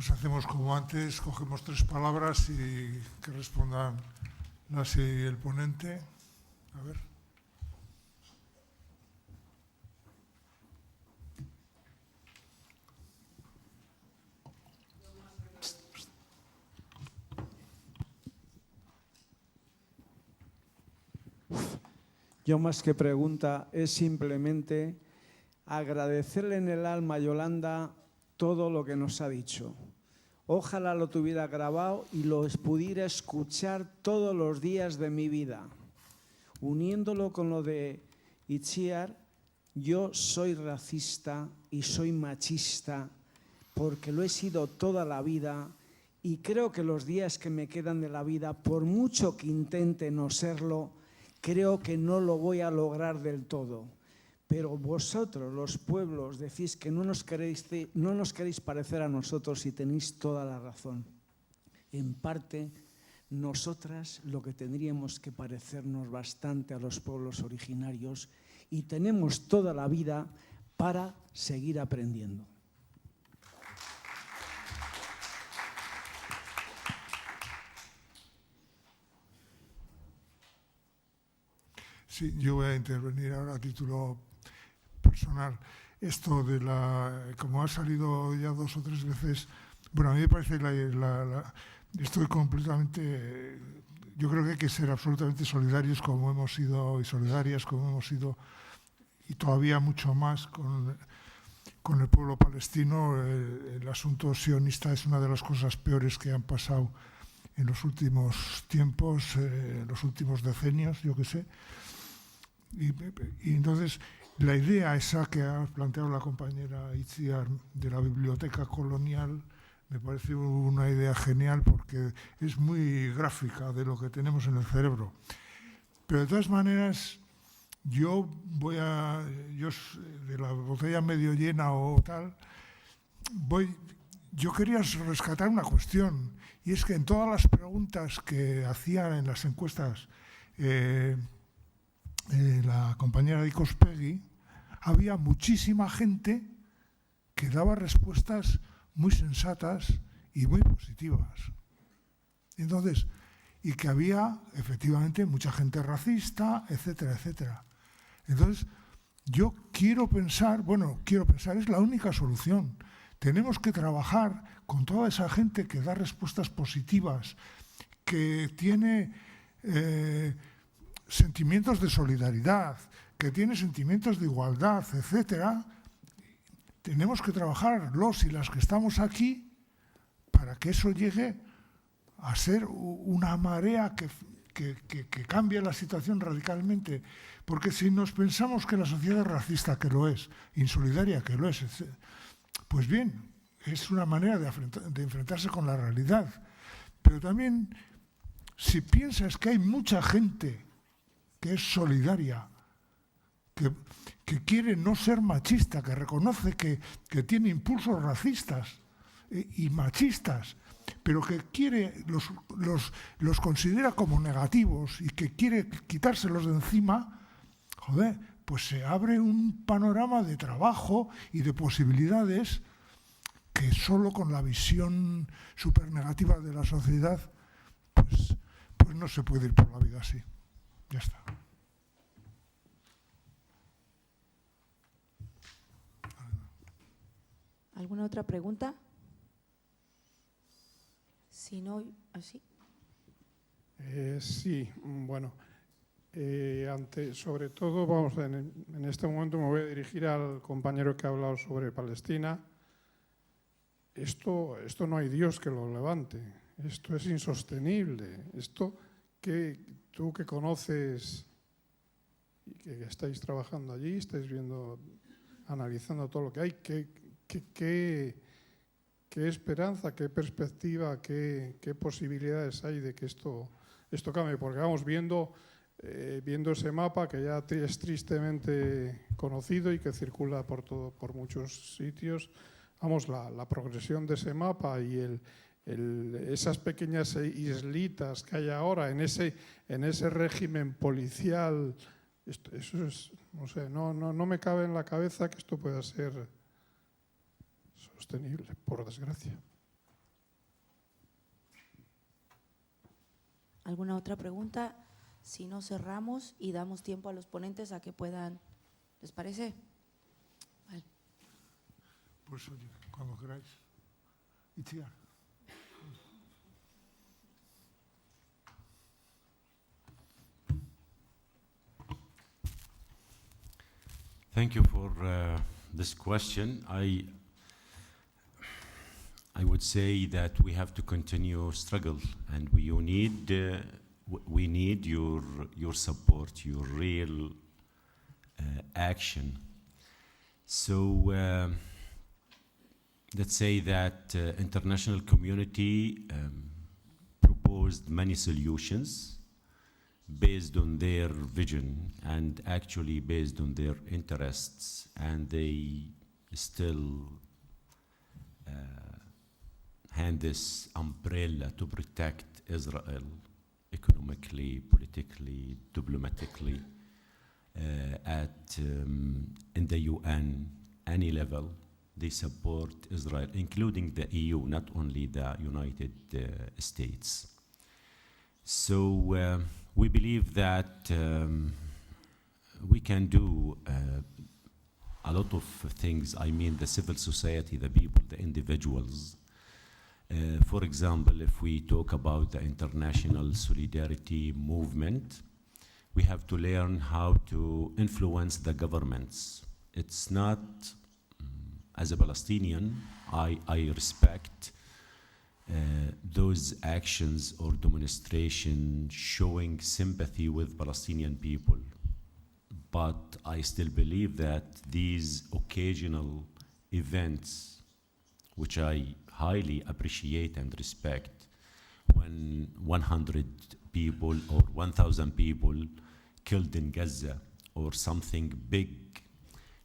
Pues hacemos como antes, cogemos 3 palabras y que respondan Lasi y el ponente. A ver. Yo más que pregunta es simplemente agradecerle en el alma a Yolanda todo lo que nos ha dicho. Ojalá lo tuviera grabado y lo pudiera escuchar todos los días de mi vida. Uniéndolo con lo de Itziar, yo soy racista y soy machista porque lo he sido toda la vida y creo que los días que me quedan de la vida, por mucho que intente no serlo, creo que no lo voy a lograr del todo. Pero vosotros, los pueblos, decís que no nos queréis parecer a nosotros y tenéis toda la razón. En parte, nosotras lo que tendríamos que parecernos bastante a los pueblos originarios y tenemos toda la vida para seguir aprendiendo. Sí, yo voy a intervenir ahora a título personal. Esto de como ha salido ya 2 o 3 veces, bueno, a mí me parece estoy completamente, yo creo que hay que ser absolutamente solidarios como hemos sido y solidarias como hemos sido y todavía mucho más con el pueblo palestino. El asunto sionista es una de las cosas peores que han pasado en los últimos tiempos, en los últimos decenios, yo qué sé. Y entonces la idea esa que ha planteado la compañera Itziar de la biblioteca colonial me parece una idea genial porque es muy gráfica de lo que tenemos en el cerebro. Pero de todas maneras, yo de la botella medio llena o tal, yo quería rescatar una cuestión, y es que en todas las preguntas que hacían en las encuestas la compañera de Ikospegui, había muchísima gente que daba respuestas muy sensatas y muy positivas. Entonces, y que había efectivamente mucha gente racista, etcétera, etcétera. Entonces, yo quiero pensar, es la única solución. Tenemos que trabajar con toda esa gente que da respuestas positivas, que tiene sentimientos de solidaridad, que tiene sentimientos de igualdad, etcétera. Tenemos que trabajar los y las que estamos aquí para que eso llegue a ser una marea que cambie la situación radicalmente. Porque si nos pensamos que la sociedad es racista, que lo es, insolidaria, que lo es, pues bien, es una manera de enfrentarse con la realidad. Pero también, si piensas que hay mucha gente que es solidaria, que quiere no ser machista, que reconoce que tiene impulsos racistas y machistas, pero que los considera como negativos y que quiere quitárselos de encima, joder, pues se abre un panorama de trabajo y de posibilidades que solo con la visión supernegativa de la sociedad, pues no se puede ir por la vida así. Ya está. ¿Alguna otra pregunta? Si no, así. Sí, bueno, sobre todo, en este momento me voy a dirigir al compañero que ha hablado sobre Palestina. Esto no hay Dios que lo levante, esto es insostenible. Esto que tú que conoces y que estáis trabajando allí, estáis viendo, analizando todo lo que hay, ¿qué esperanza, qué perspectiva, qué posibilidades hay de que esto cambie? Porque vamos viendo ese mapa que ya es tristemente conocido y que circula por muchos sitios, vamos, la progresión de ese mapa y esas pequeñas islitas que hay ahora en ese régimen policial, eso es, no sé, no me cabe en la cabeza que esto pueda ser sostenible, por desgracia. ¿Alguna otra pregunta? Si no, cerramos y damos tiempo a los ponentes a que puedan. ¿Les parece? Vale. Pues oye, cuando queráis. Itziar. Thank you for this question. I would say that we have to continue struggle, and we need your support, your real action. So let's say that international community proposed many solutions based on their vision and actually based on their interests, and they still hand this umbrella to protect Israel economically, politically, diplomatically, in the UN, any level. They support Israel, including the EU, not only the United States. So we believe that we can do a lot of things. I mean, the civil society, the people, the individuals. For example, if we talk about the international solidarity movement, we have to learn how to influence the governments. It's not, as a Palestinian, I respect those actions or demonstrations showing sympathy with Palestinian people. But I still believe that these occasional events, which I highly appreciate and respect, when 100 people or 1,000 people killed in Gaza or something big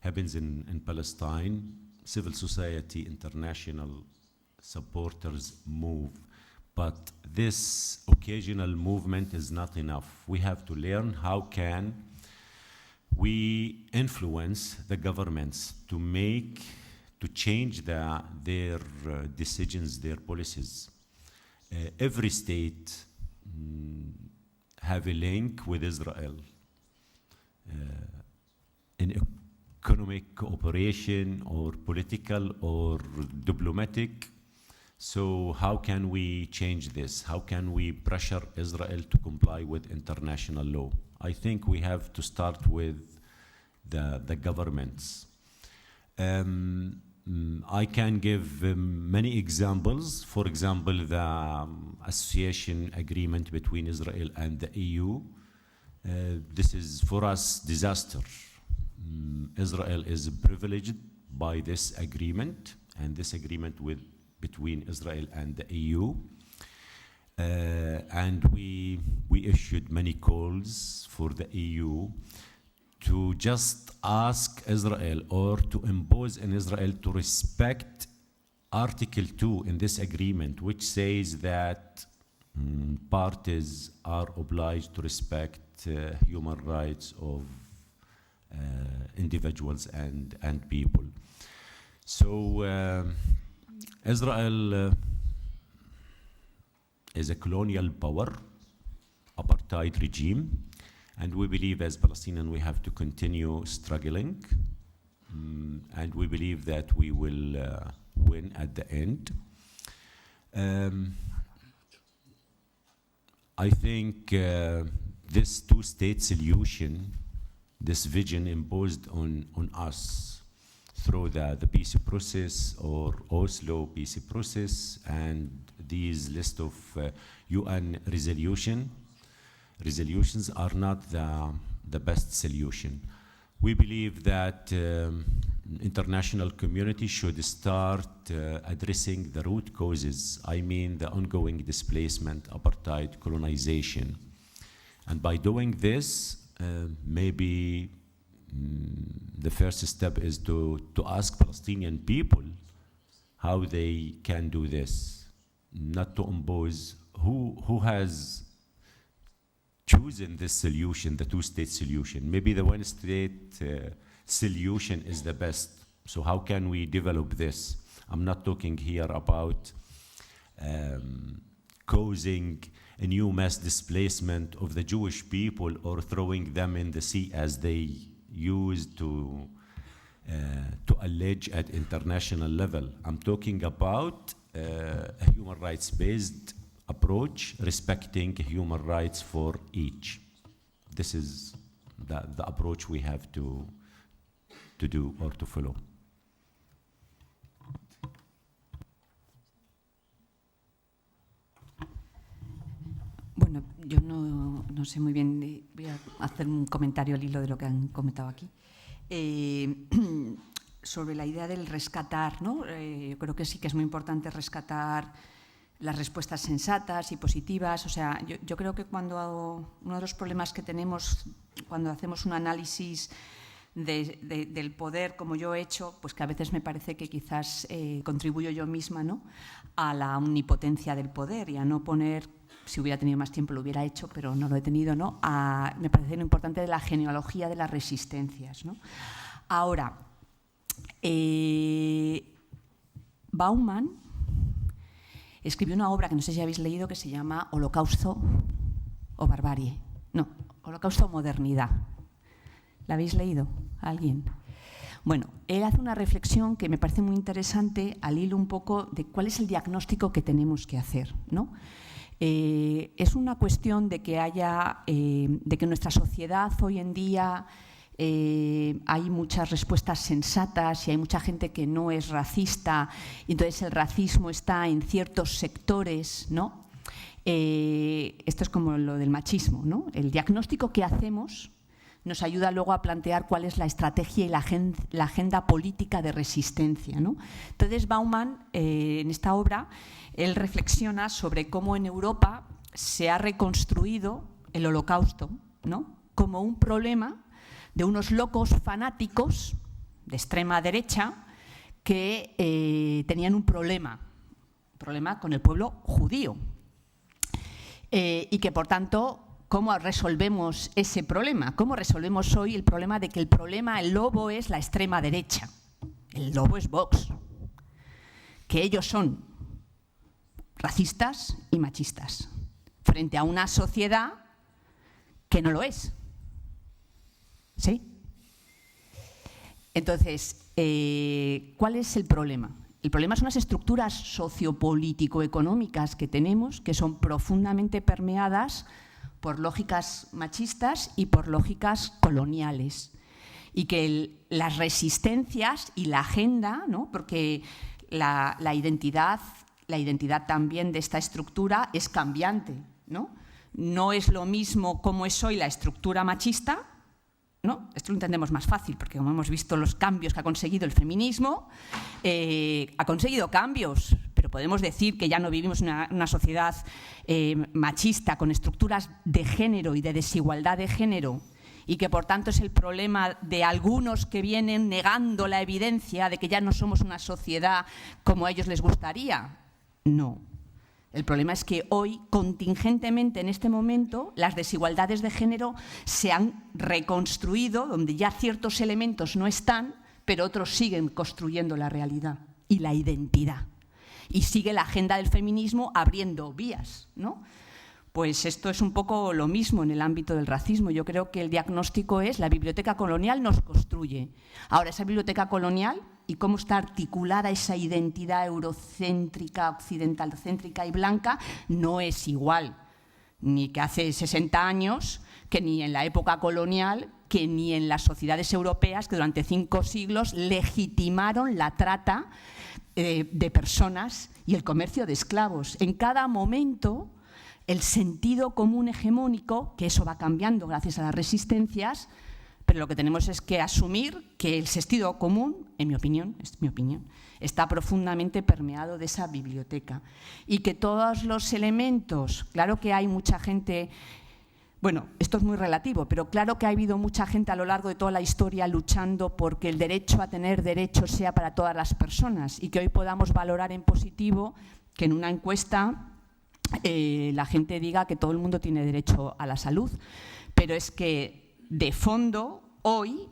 happens in Palestine, civil society, international supporters move. But this occasional movement is not enough. We have to learn how can we influence the governments to change their decisions, their policies. Every state have a link with Israel in economic cooperation or political or diplomatic. So how can we change this? How can we pressure Israel to comply with international law? I think we have to start with the governments. I can give many examples. For example, the association agreement between Israel and the EU. This is for us disaster. Israel is privileged by this agreement, and this agreement between Israel and the EU. And we issued many calls for the EU to just ask Israel or to impose on Israel to respect Article 2 in this agreement, which says that parties are obliged to respect human rights of individuals and people. So Israel is a colonial power, apartheid regime, and we believe as Palestinians we have to continue struggling, and we believe that we will win at the end. I think this two-state solution, this vision imposed on us through the peace process or Oslo peace process and these list of UN resolutions are not the best solution. We believe that international community should start addressing the root causes. I mean the ongoing displacement, apartheid, colonization. And by doing this, maybe the first step is to ask Palestinian people how they can do this, not to impose who has chosen this solution, the two-state solution. Maybe the one-state solution is the best. So how can we develop this? I'm not talking here about causing a new mass displacement of the Jewish people or throwing them in the sea as they used to allege at international level. I'm talking about a human rights-based approach, respecting human rights for each. This is the approach we have to do or to follow. Bueno, yo no sé muy bien, voy a hacer un comentario al hilo de lo que han comentado aquí. Sobre la idea del rescatar, ¿no? Yo creo que sí que es muy importante rescatar las respuestas sensatas y positivas. O sea, yo creo que uno de los problemas que tenemos cuando hacemos un análisis del poder, como yo he hecho, pues que a veces me parece que quizás contribuyo yo misma, ¿no?, a la omnipotencia del poder y a no poner, si hubiera tenido más tiempo lo hubiera hecho, pero no lo he tenido, ¿no?, me parece lo importante de la genealogía de las resistencias, ¿no? Ahora, Bauman escribió una obra que no sé si habéis leído que se llama Holocausto o Barbarie. No, Holocausto o Modernidad. ¿La habéis leído? ¿Alguien? Bueno, él hace una reflexión que me parece muy interesante al hilo un poco de cuál es el diagnóstico que tenemos que hacer, ¿no? Es una cuestión de que de que en nuestra sociedad hoy en día hay muchas respuestas sensatas y hay mucha gente que no es racista, y entonces el racismo está en ciertos sectores, ¿no? Esto es como lo del machismo, ¿no? El diagnóstico que hacemos nos ayuda luego a plantear cuál es la estrategia y la agenda política de resistencia, ¿no? Entonces Bauman, en esta obra, él reflexiona sobre cómo en Europa se ha reconstruido el Holocausto, ¿no?, como un problema de unos locos fanáticos de extrema derecha que tenían un problema con el pueblo judío, y que, por tanto, ¿cómo resolvemos ese problema? ¿Cómo resolvemos hoy el problema de que el lobo es la extrema derecha? El lobo es Vox, que ellos son racistas y machistas, frente a una sociedad que no lo es. ¿Sí? Entonces, ¿cuál es el problema? El problema son las estructuras sociopolítico-económicas que tenemos, que son profundamente permeadas por lógicas machistas y por lógicas coloniales. Y que las resistencias y la agenda, ¿no?, porque la identidad también de esta estructura es cambiante, ¿no? No es lo mismo cómo es hoy la estructura machista, ¿no? Esto lo entendemos más fácil, porque como hemos visto los cambios que ha conseguido el feminismo, ha conseguido cambios, pero podemos decir que ya no vivimos en una sociedad machista con estructuras de género y de desigualdad de género, y que por tanto es el problema de algunos que vienen negando la evidencia de que ya no somos una sociedad como a ellos les gustaría. No. El problema es que hoy, contingentemente en este momento, las desigualdades de género se han reconstruido, donde ya ciertos elementos no están, pero otros siguen construyendo la realidad y la identidad. Y sigue la agenda del feminismo abriendo vías, ¿no? Pues esto es un poco lo mismo en el ámbito del racismo. Yo creo que el diagnóstico es: la biblioteca colonial nos construye. Ahora, esa biblioteca colonial y cómo está articulada esa identidad eurocéntrica, occidentalcéntrica y blanca no es igual ni que hace 60 años, que ni en la época colonial, que ni en las sociedades europeas que durante 5 siglos legitimaron la trata de personas y el comercio de esclavos. En cada momento, el sentido común hegemónico, que eso va cambiando gracias a las resistencias, pero lo que tenemos es que asumir que el sentido común, en mi opinión, es mi opinión, está profundamente permeado de esa biblioteca. Y que todos los elementos, claro que hay mucha gente, bueno, esto es muy relativo, pero claro que ha habido mucha gente a lo largo de toda la historia luchando porque el derecho a tener derechos sea para todas las personas, y que hoy podamos valorar en positivo que en una encuesta la gente diga que todo el mundo tiene derecho a la salud. Pero es que, de fondo, hoy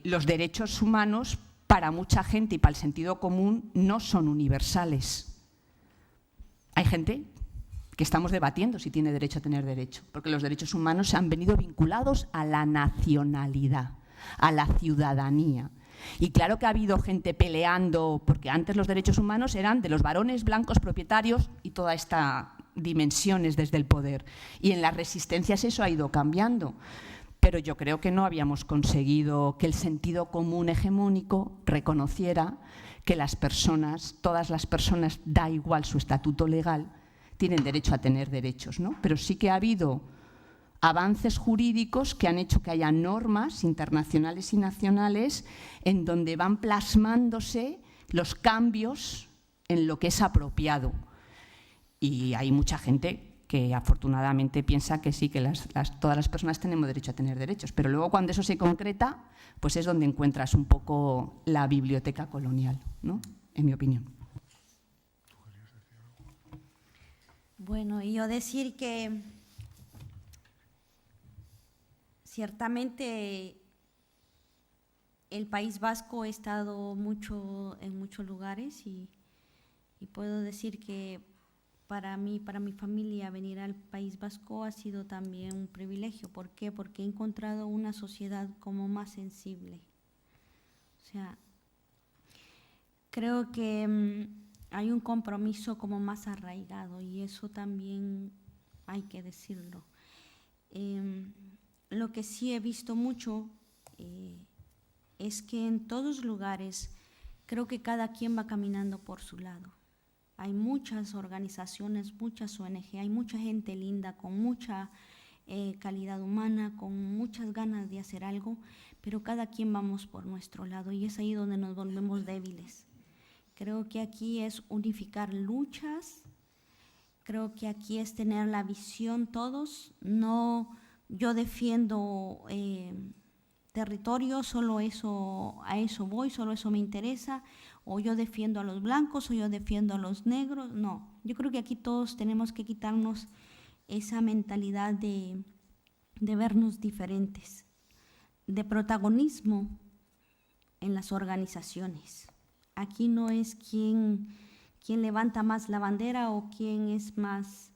los derechos humanos para mucha gente y para el sentido común no son universales. hay gente que estamos debatiendo si tiene derecho a tener derecho, porque los derechos humanos se han venido vinculados a la nacionalidad, a la ciudadanía. Y claro que ha habido gente peleando, porque antes los derechos humanos eran de los varones blancos propietarios y toda esta dimensiones desde el poder. Y en las resistencias eso ha ido cambiando. Pero yo creo que no habíamos conseguido que el sentido común hegemónico reconociera que las personas, todas las personas, da igual su estatuto legal, tienen derecho a tener derechos, ¿no? Pero sí que ha habido avances jurídicos que han hecho que haya normas internacionales y nacionales en donde van plasmándose los cambios en lo que es apropiado. Y hay mucha gente que afortunadamente piensa que sí, que todas las personas tenemos derecho a tener derechos, pero luego cuando eso se concreta, pues es donde encuentras un poco la biblioteca colonial, ¿no? En mi opinión. Bueno, y yo decir que ciertamente el País Vasco he estado en muchos lugares y puedo decir que para mí, para mi familia, venir al País Vasco ha sido también un privilegio. ¿Por qué? Porque he encontrado una sociedad como más sensible. O sea, creo que hay un compromiso como más arraigado y eso también hay que decirlo. Lo que sí he visto mucho es que en todos lugares creo que cada quien va caminando por su lado. Hay muchas organizaciones, muchas ONG, hay mucha gente linda, con mucha calidad humana, con muchas ganas de hacer algo, pero cada quien vamos por nuestro lado y es ahí donde nos volvemos débiles. Creo que aquí es unificar luchas, creo que aquí es tener la visión todos, no yo defiendo territorio, solo eso, a eso voy, solo eso me interesa, o yo defiendo a los blancos o yo defiendo a los negros, no. Yo creo que aquí todos tenemos que quitarnos esa mentalidad de vernos diferentes, de protagonismo en las organizaciones. Aquí no es quién levanta más la bandera o quién es más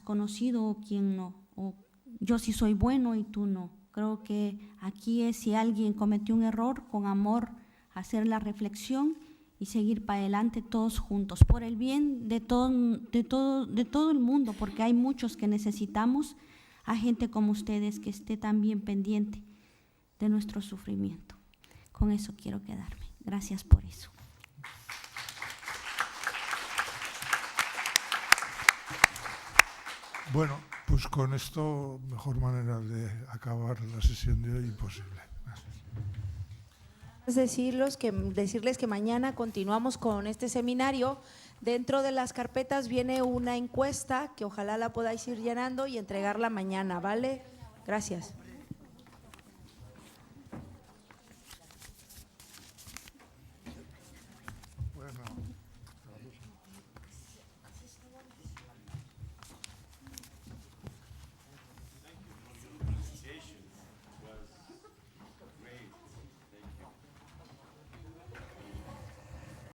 conocido o quién no, o yo sí soy bueno y tú no. Creo que aquí es si alguien cometió un error, con amor hacer la reflexión y seguir para adelante todos juntos, por el bien de todo el mundo, porque hay muchos que necesitamos a gente como ustedes que esté también pendiente de nuestro sufrimiento. Con eso quiero quedarme. Gracias por eso. Bueno, pues con esto, mejor manera de acabar la sesión de hoy imposible. Decirles que mañana continuamos con este seminario. Dentro de las carpetas viene una encuesta que ojalá la podáis ir llenando y entregarla mañana, ¿vale? Gracias.